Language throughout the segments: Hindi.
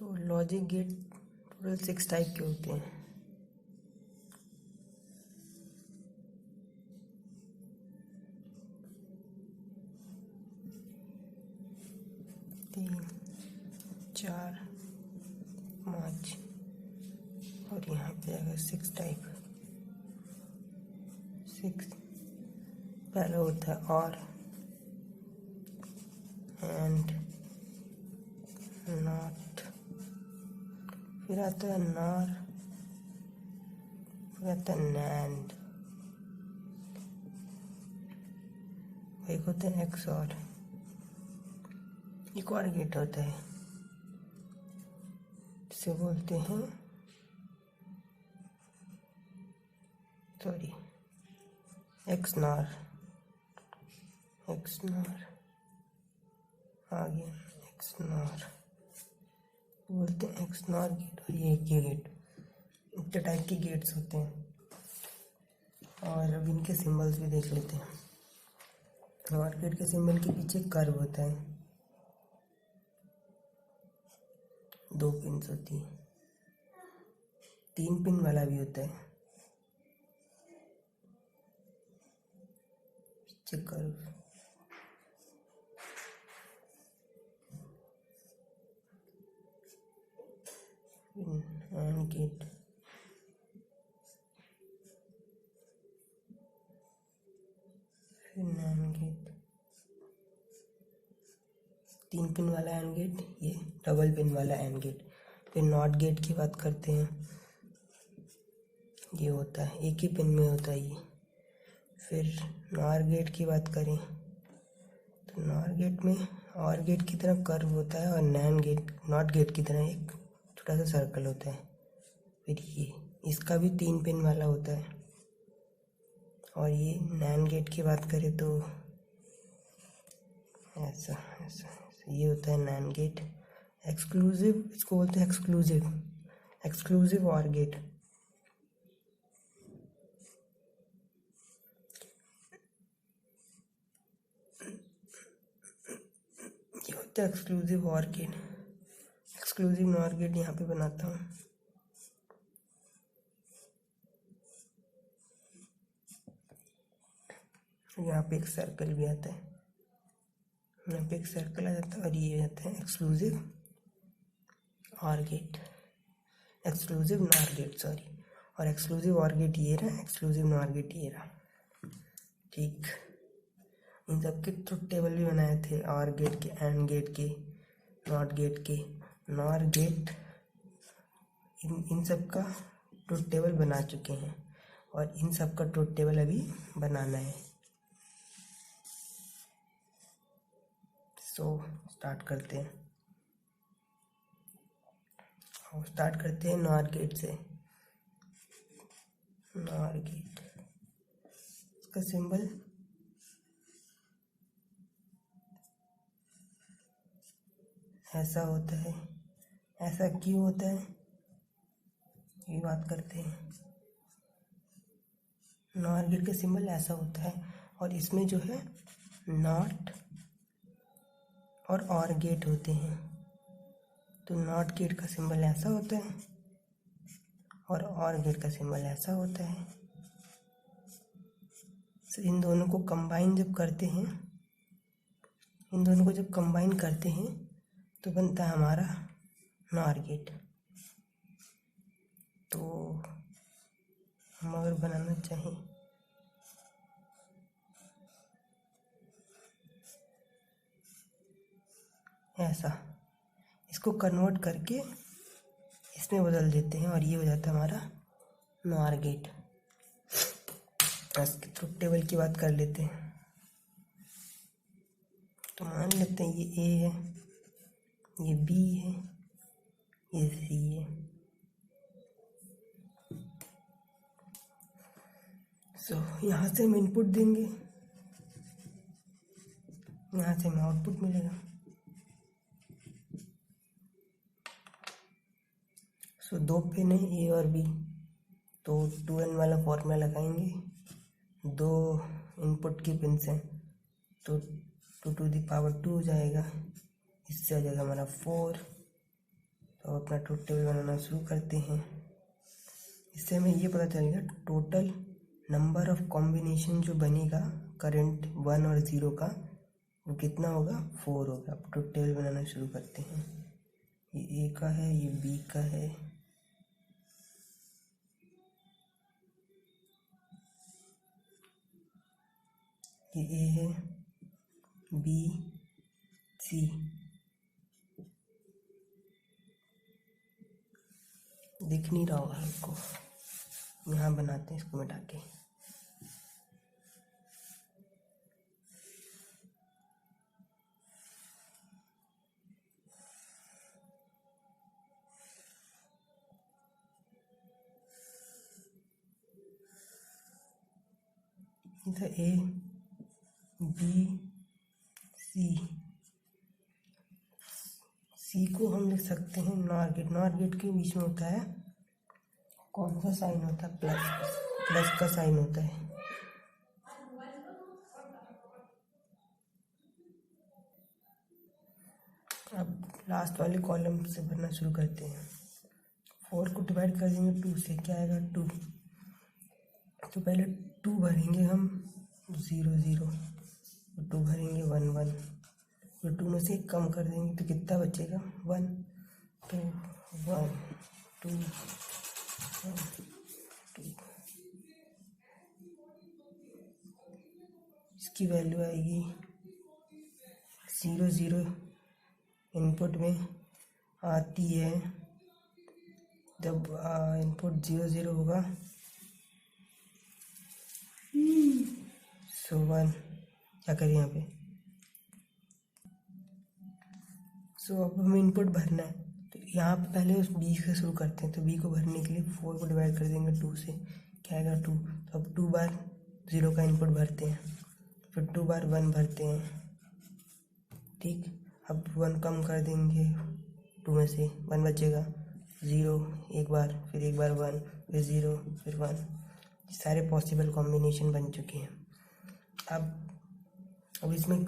तो लॉजिक गेट टोटल 6 टाइप के होते हैं। तीन, 4, 5 और यहाँ पे आएगा 6 टाइप। 6 पहला होता है और, एंड, नॉट, फिर आता है नॉर, फिर आता है नैंड, एक होता है एक्स और, एक और गेट होता है जिसे बोलते हैं एक्स नॉर, आ गया एक्स नॉर, बोलते हैं एक्स नॉर गेट। और ये गेट इतने टाइप के गेट्स होते हैं। और अब इनके सिंबल्स भी देख लेते हैं। और गेट के सिंबल के पीछे कर्व होता है, 2 पिन्स होती है, 3 पिन वाला भी होता है, पीछे कर्व, एंड गेट, फिर नैंड गेट, 3 पिन वाला एंड गेट, ये डबल पिन वाला एंड गेट। फिर नॉट गेट की बात करते हैं, ये होता है एक ही पिन में होता है ये। फिर नॉर गेट की बात करें तो नॉर गेट में और गेट की तरह कर्व होता है, और नॉट गेट की तरह एक छोटा सा सर्कल होता है। फिर ये इसका भी 3 पिन वाला होता है। और ये नैंड गेट की बात करें तो ऐसा ये होता है नैंड गेट। एक्सक्लूसिव, इसको बोलते हैं एक्सक्लूसिव और गेट। ये होता है exclusive OR gate. Exclusive NOR gate यहाँ पे बनाता हूँ। यहाँ पे एक सर्कल भी आता है, यहाँ पे एक सर्कल आ जाता है, और ये आता है exclusive OR gate, exclusive NOR gate sorry. और एक्सक्लूसिव और गेट ये रहा, एक्सक्लूसिव नॉर गेट ये रहा। ठीक, इन सब के ट्रुथ टेबल भी बनाए थे, और गेट के, एंड गेट के, नॉट गेट के, नॉर गेट, इन सब का ट्रुथ टेबल बना चुके हैं, और इन सब का ट्रुथ टेबल अभी बनाना है। सो स्टार्ट करते हैं। नॉर गेट से। नॉर गेट, इसका सिंबल ऐसा होता है। ऐसा क्यों होता है ये बात करते हैं। नॉर गेट का सिंबल ऐसा होता है, और इसमें जो है नॉट और गेट होते हैं। तो नॉट गेट का सिंबल ऐसा होता है, और गेट का सिंबल ऐसा होता है। तो इन दोनों को कंबाइन जब करते हैं, तो बनता है हमारा नॉर गेट। तो हम अगर बनाना चाहें ऐसा, इसको कन्वर्ट करके इसमें बदल देते हैं, और ये हो जाता है हमारा नॉर गेट। इसके ट्रुथ टेबल की बात कर लेते हैं। तो मान लेते हैं ये ए है, ये बी है, ये सी है। सो यहाँ से हम इनपुट देंगे, यहाँ से हमें आउटपुट मिलेगा। सो 2 पिन है ए और बी, तो 2n वाला फॉर्मूला लगाएंगे। 2 इनपुट की पिन हैं, तो 2 टू द पावर 2 हो जाएगा। इससे आ जाएगा हमारा 4, तो अब अपना ट्रुथ टेबल बनाना शुरू करते हैं। इससे हमें ये पता चलेगा टोटल नंबर ऑफ कॉम्बिनेशन जो बनेगा करंट 1 और 0 का वो कितना होगा, 4 होगा। अब ट्रुथ टेबल बनाना शुरू करते हैं। ये ए का है, ये बी का है, ये ए है, बी, सी। दिख नहीं रहा होगा आपको, यहाँ बनाते हैं इसको मिटा के। इधर ए बी सी, सी को हम लिख सकते हैं नॉर गेट। नॉर गेट के बीच में होता है कौन सा साइन होता है, प्लस का साइन होता है। अब लास्ट वाले कॉलम से भरना शुरू करते हैं। 4 को डिवाइड कर देंगे 2 से, क्या आएगा 2। तो पहले 2 भरेंगे हम 0 0, 2 भरेंगे 1 1, तो 2 में से कम कर देंगे तो कितना बचेगा 1। तो 1 2 1 2, इसकी वैल्यू आएगी 0 0। इनपुट में आती है जब इनपुट 0 0 होगा, सो 1। क्या करें यहाँ पे, सो अब हमें इनपुट भरना है। तो यहाँ पे पहले उस बी से शुरू करते हैं। तो बी को भरने के लिए 4 को डिवाइड कर देंगे 2 से, क्या आएगा 2। तो अब 2 बार 0 का इनपुट भरते हैं, फिर 2 बार 1 भरते हैं, ठीक। अब 1 कम कर देंगे 2 में से, 1 बचेगा 0 एक बार, फिर एक बार 1, फिर 0, फिर 1। सारे पॉसिबल कॉम्बिनेशन बन चुके हैं। अब इसमें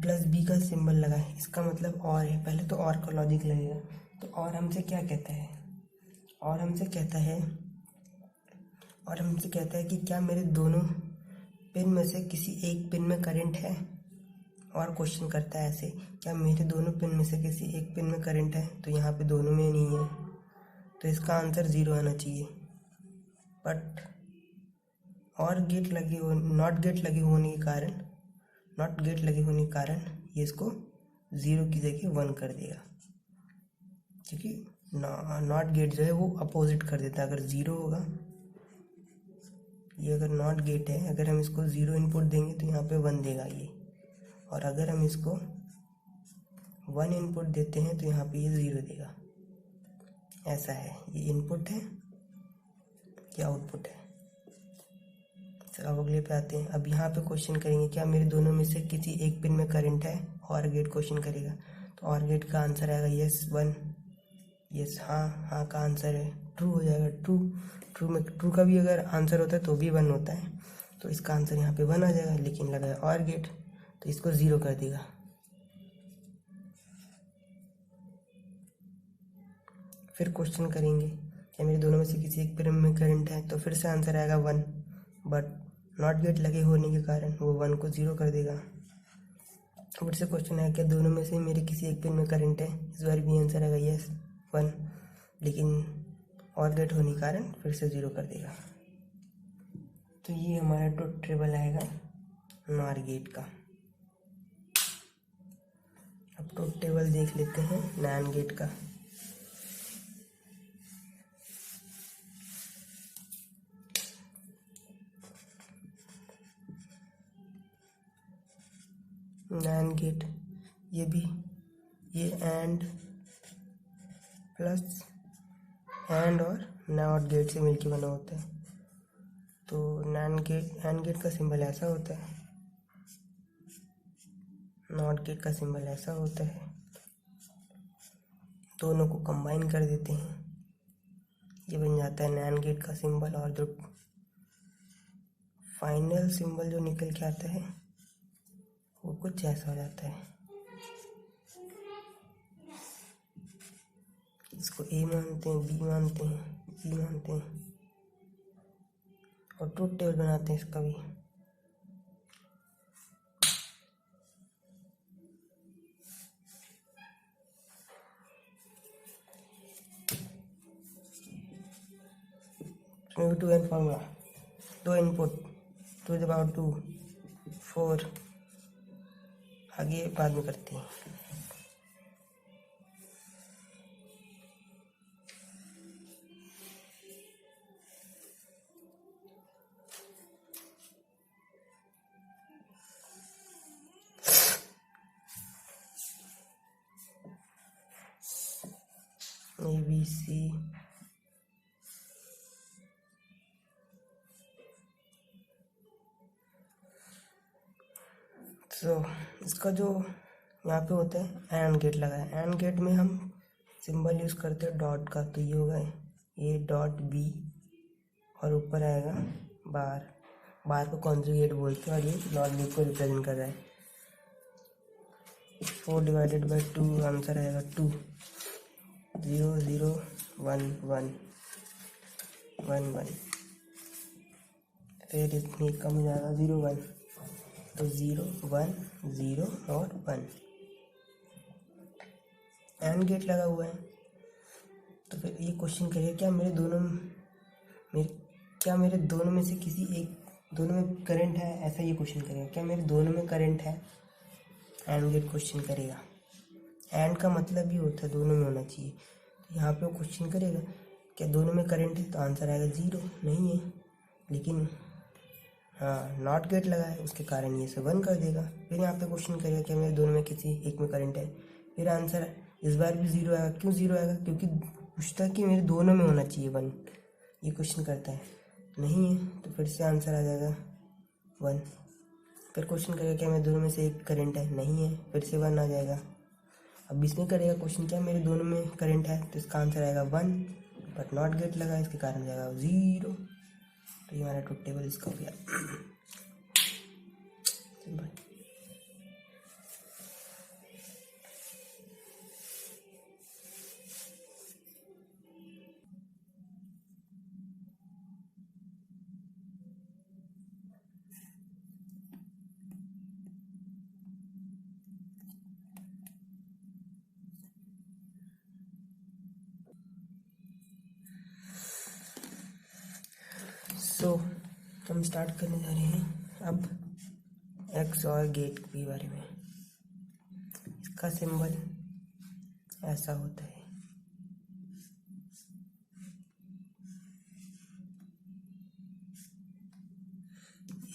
प्लस बी का सिंबल लगा है, इसका मतलब और है। पहले तो और का लॉजिक लगेगा। तो और हमसे क्या कहता है, और हमसे कहता है कि क्या मेरे दोनों पिन में से किसी एक पिन में करंट है। और क्वेश्चन करता है ऐसे, क्या मेरे दोनों पिन में से किसी एक पिन में करंट है। तो यहाँ पे दोनों में नहीं है, तो इसका आंसर 0 आना चाहिए। बट और गेट लगे हो, नॉट गेट लगे होने के कारण ये इसको 0 की जगह 1 कर देगा, क्योंकि नॉट गेट जो है वो अपोजिट कर देता है। अगर 0 होगा, ये अगर नॉट गेट है, अगर हम इसको 0 इनपुट देंगे तो यहाँ पे 1 देगा ये, और अगर हम इसको 1 इनपुट देते हैं तो यहाँ पे ये 0 देगा। ऐसा है, ये इनपुट है, ये आउटपुट है। अब अगले पे आते हैं। अब यहाँ पे क्वेश्चन करेंगे, क्या मेरे दोनों में से किसी एक पिन में करंट है। और गेट क्वेश्चन करेगा, तो और गेट का आंसर आएगा यस 1, यस हाँ का आंसर है, ट्रू हो जाएगा। ट्रू का भी अगर आंसर होता है तो भी 1 होता है, तो इसका आंसर यहाँ पे 1 आ जाएगा। लेकिन लगा है और गेट, तो इसको 0 कर देगा। फिर क्वेश्चन करेंगे, क्या मेरे दोनों में से किसी एक पिन में करंट है, तो फिर से आंसर आएगा 1, बट नॉट गेट लगे होने के कारण वो 1 को 0 कर देगा। फिर से क्वेश्चन है, क्या दोनों में से मेरे किसी एक पिन में करंट है। इस बार भी आंसर आएगा यस 1, लेकिन और गेट होने के कारण फिर से 0 कर देगा। तो ये हमारा ट्रुथ टेबल आएगा नॉर गेट का। अब ट्रुथ टेबल देख लेते हैं नैन गेट का। नैन गेट, ये एंड प्लस एंड और नॉट गेट से मिलके बना होता है। तो एंड गेट का सिंबल ऐसा होता है, नॉट गेट का सिंबल ऐसा होता है। दोनों को कंबाइन कर देते हैं, ये बन जाता है नैन गेट का सिंबल। और जो फाइनल सिंबल जो निकल के आता है वो कुछ ऐसा हो जाता है। इसको ए मानते हैं, बी मानते हैं, सी मानते हैं और ट्रुथ टेबल बनाते हैं इसका भी। Two N formula, 2 input, 2 the power 2, 4, आगे बाद में करते हैं। ABC इसका जो यहाँ पे होता है एंड गेट लगा है, एंड गेट में हम सिंबल यूज़ करते हैं डॉट का, तो ये होगा ए डॉट बी और ऊपर आएगा बार, बार को कॉन्जुगेट बोलते हैं और ये नॉट बी को रिप्रेजेंट कर रहा है। 4 डिवाइडेड बाई 2 आंसर आएगा 2, 0 0 1 1 1 1, फिर इतनी कम हो जाएगा 0 1, तो 0 1 0 और 1, एंड गेट लगा हुआ है। तो फिर ये क्वेश्चन करिए क्या मेरे दोनों में से किसी एक, दोनों में करंट है, ऐसा ये क्वेश्चन करेगा क्या मेरे दोनों में करंट है, एंड गेट क्वेश्चन करेगा। एंड का मतलब ही होता है दोनों में होना चाहिए, तो यहाँ पे वो क्वेश्चन करेगा क्या दोनों में करंट है, तो आंसर आएगा 0, नहीं है, लेकिन हाँ नॉट गेट लगा है उसके कारण ये से 1 कर देगा। फिर यहाँ पे क्वेश्चन करेगा क्या मेरे दोनों में किसी एक में करंट है, फिर आंसर इस बार भी 0 आएगा। क्यों 0 आएगा, क्योंकि पूछता है कि मेरे दोनों में होना चाहिए 1, ये क्वेश्चन करता है, नहीं है तो फिर से आंसर आ जाएगा 1। फिर क्वेश्चन करेगा क्या मेरे दोनों में से एक करंट है, नहीं है, फिर से 1 आ जाएगा। अब इसमें करेगा क्वेश्चन क्या मेरे दोनों में करंट है, तो इसका आंसर आएगा 1, बट नॉट गेट लगा इसके कारण आ जाएगा 0। तो ये हमारा ट्रुथ टेबल इसका हो गया। हम स्टार्ट करने जा रहे हैं अब एक्स और गेट के बारे में। इसका सिंबल ऐसा होता है,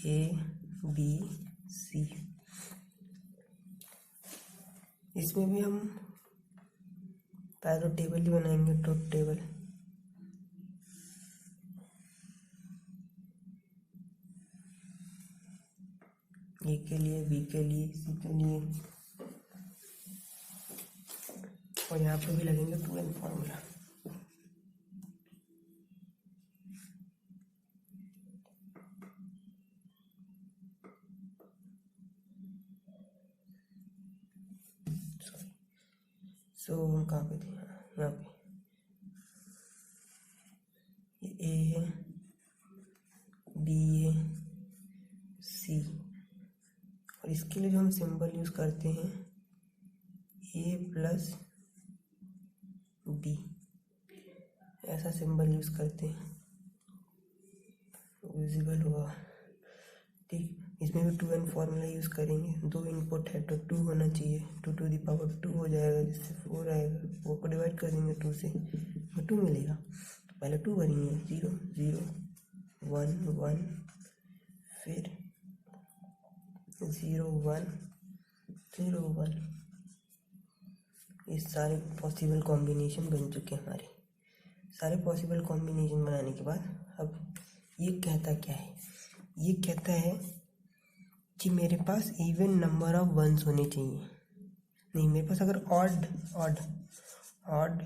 ABC। इसमें भी हम पहले तो टेबल ही बनाएंगे, ट्रुथ टेबल। ए के लिए, बी के लिए, सी के लिए, और यहाँ पे भी लगेंगे 2n फॉर्मूला। हम कहाँ पे थे, यहाँ पे ये ए है, बी है, सी, और इसके लिए जो हम सिंबल यूज करते हैं ए प्लस बी, ऐसा सिंबल यूज करते हैं, विजिबल हुआ ठीक। इसमें भी 2n फॉर्मूला यूज करेंगे, 2 इनपुट है तो 2 होना चाहिए, 2 टू द पावर 2 हो जाएगा, जिससे 4 आएगा, 4 को डिवाइड कर देंगे 2 से, तो 2 मिलेगा। तो पहले 2 भरेंगे, 0 0 1 1, फिर 0 1 0 1। ये सारे पॉसिबल कॉम्बिनेशन बन चुके हैं हमारे। सारे पॉसिबल कॉम्बिनेशन बनाने के बाद अब ये कहता क्या है, ये कहता है कि मेरे पास इवन नंबर ऑफ वंस होने चाहिए। नहीं, मेरे पास अगर ऑड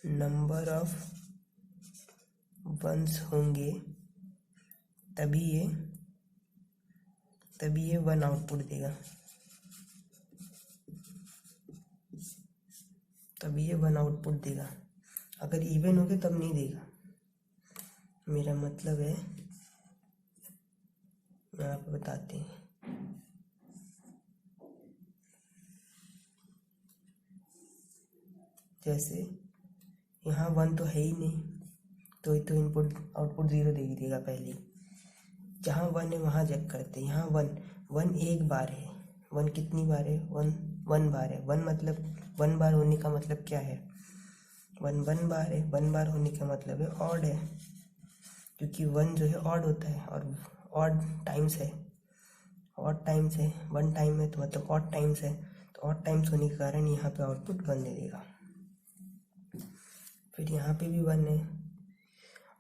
नंबर ऑफ वंस होंगे तभी ये 1 आउटपुट देगा। तो तभी ये 1 आउटपुट देगा। अगर इवन हो गया तब नहीं देगा। मेरा मतलब है, मैं आपको बताते हैं। जैसे यहाँ 1 तो है ही नहीं, तो ये तो इनपुट आउटपुट 0 दे ही देगा पहले। जहाँ 1 है वहाँ चेक करते हैं। यहाँ 1 एक बार है। 1 कितनी बार है? 1 बार है। 1 मतलब 1 बार होने का मतलब क्या है? 1 बार है। 1 बार होने का मतलब है ऑड है, क्योंकि 1 जो है ऑड होता है और ऑड टाइम्स है। ऑड टाइम्स है, 1 टाइम है तो मतलब ऑड टाइम्स है, तो ऑड टाइम्स होने के कारण यहाँ पे आउटपुट 1 दे देगा। फिर यहाँ पे भी 1 है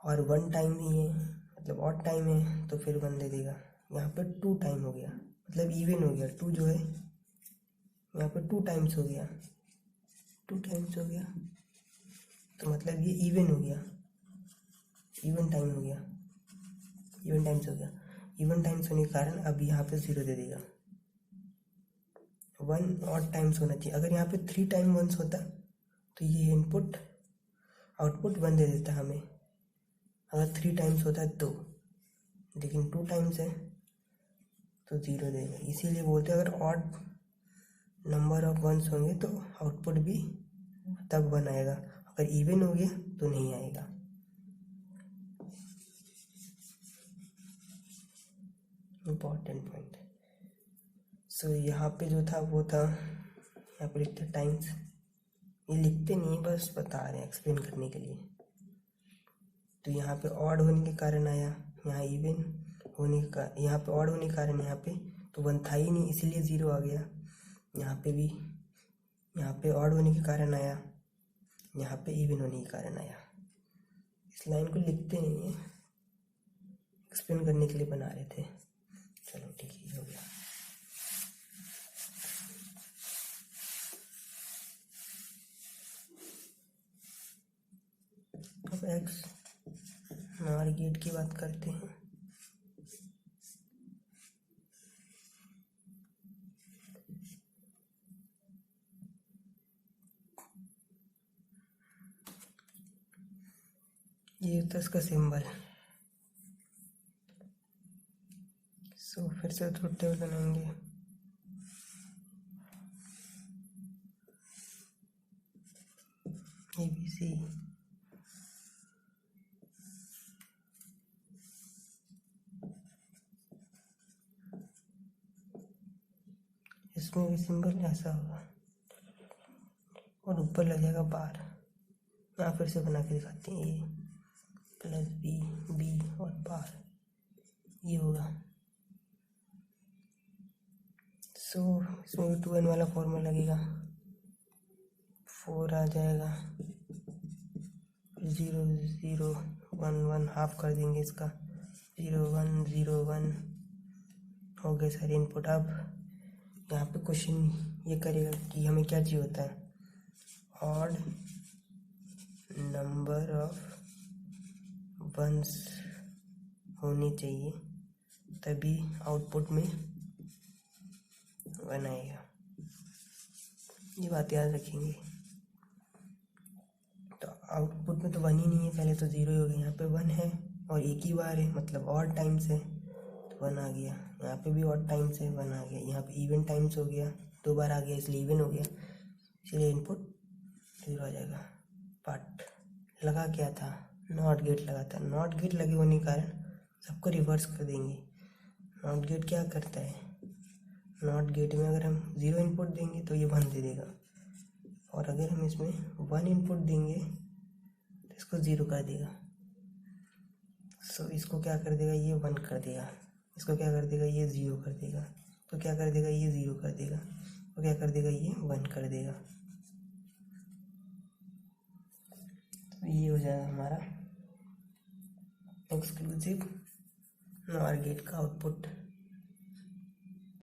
और 1 टाइम ही है, मतलब ऑड टाइम है, तो फिर 1 दे देगा। यहाँ पे 2 टाइम हो गया, मतलब इवन हो गया। 2 जो है यहाँ पे 2 टाइम्स हो गया, 2 टाइम्स हो गया, तो मतलब ये इवन हो गया, इवन टाइम हो गया, इवन टाइम्स हो गया। इवन टाइम्स होने के कारण अब यहाँ पे 0 दे देगा। 1 ऑड टाइम्स होना चाहिए। अगर यहाँ पे 3 टाइम 1 होता तो ये इनपुट आउटपुट 1 दे देता हमें। अगर 3 टाइम्स होता है तो, लेकिन 2 टाइम्स है तो 0 देगा। इसीलिए बोलते हैं अगर ऑड नंबर ऑफ 1s होंगे तो आउटपुट भी तब 1 आएगा, अगर इवन हो गया तो नहीं आएगा। Important point. सो यहाँ पे जो था वो था, यहाँ पे लिखते टाइम्स, ये लिखते नहीं, बस बता रहे हैं एक्सप्लेन करने के लिए। तो यहाँ पे ऑड होने के कारण आया, यहाँ इवन होने का, यहाँ पे ऑड होने के कारण यहाँ पे तो 1 था ही नहीं, इसीलिए 0 आ गया। यहाँ पे भी, यहाँ पे ऑड होने के कारण आया, यहाँ पे इवन होने के कारण आया। इस लाइन को लिखते नहीं है, एक्सप्लेन करने के लिए बना रहे थे। चलो ठीक है, हो गया। अब एक्स नॉर गेट की बात करते हैं। ये था इसका सिंबल। सो फिर से ट्रुथ टेबल बनाएंगे। ABC इसमें भी सिंबल ऐसा होगा और ऊपर लग जाएगा बार। यहाँ फिर से बना के दिखाते हैं, A प्लस B और बार, ये होगा। सो इसमें भी 2n वाला फॉर्मूला लगेगा, 4 आ जाएगा, 0 0 1 1 हाफ कर देंगे इसका, 0 1 0 1 हो गए सारे इनपुट। अब यहाँ पे क्वेश्चन ये करेगा कि हमें क्या चाहिए होता है, ऑड नंबर ऑफ 1s होनी चाहिए तभी आउटपुट में 1 आएगा। ये बात याद रखेंगे। तो आउटपुट में तो 1 ही नहीं है, पहले तो 0 ही हो गया। यहाँ पे 1 है और एक ही बार है, मतलब ऑड टाइम्स है तो 1 आ गया। यहाँ पे भी ऑड टाइम्स है, 1 आ गया। यहाँ पे इवन टाइम्स हो गया, 2 बार आ गया इसलिए इवन हो गया, इसलिए इनपुट 0 आ जाएगा। पार्ट लगा क्या था, नॉट गेट लगा था। नॉट गेट लगे होने के कारण सबको रिवर्स कर देंगे। नॉट गेट क्या करता है, नॉट गेट में अगर हम 0 इनपुट देंगे तो ये 1 दे देगा, और अगर हम इसमें 1 इनपुट देंगे तो इसको 0 कर देगा। सो इसको क्या कर देगा, ये 1 कर देगा। इसको क्या कर देगा, ये 0 कर देगा। तो क्या कर देगा, ये 0 कर देगा। तो क्या कर देगा, ये 1 कर देगा। तो ये हो जाएगा हमारा एक्सक्लूसिव नॉर गेट का आउटपुट।